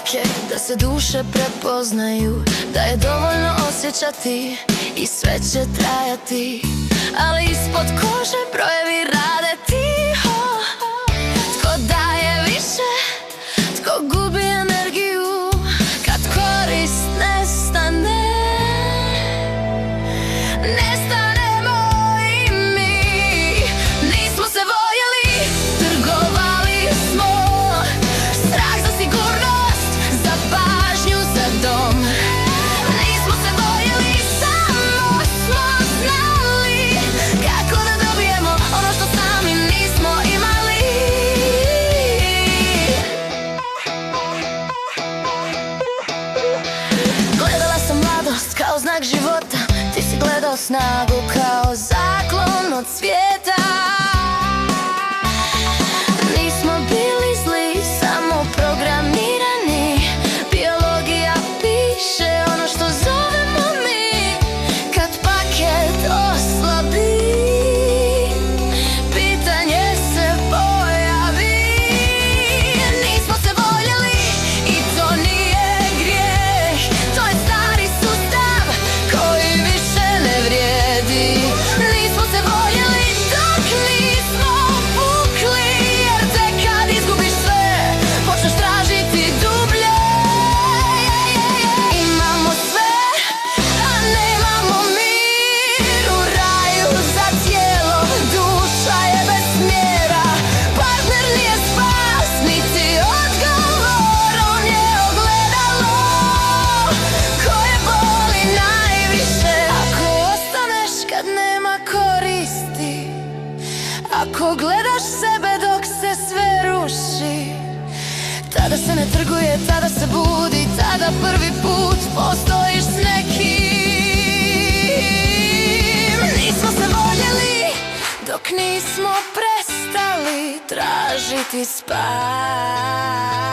razlike, da se duše prepoznaju, da je dovoljno osjećati i sve će trajati. Ali ispod kože brojevi rade tiho. Tko daje više, tko gubi energiju kad korist nestane. Nestanemo i mi. Nismo se voljeli, trgovali smo. Strah za sigurnost, za pažnju, za dom. Nismo se voljeli, samo smo znali kako da dobijemo ono što sami nismo imali. Gledala sam mladost kao znak života, ti si gledao snagu kao zaklon od svijeta. Nismo bili zli, samo programirani. Biologija piše ono što zovemo mi. Kad paket oslabi, pitanje se pojavi. Nismo se voljeli i to nije grijeh. To je stari sustav koji više ne vrijedi. Nismo se voljeli dok nismo pukli, jer tek kad izgubiš sve, počneš tražiti dublje. Imamo sve, a nemamo mir. U raju za tijelo, duša je bez smjera. Partner nije spas, niti odgovor. On je ogledalo koje boli najviše. Ako ostaneš kad nema koristi, ako gledaš sebe dok se sve ruši, tada se ne trguje, tada se budi, tada prvi put postojiš s nekim. Nismo se voljeli dok nismo prestali tražiti spas.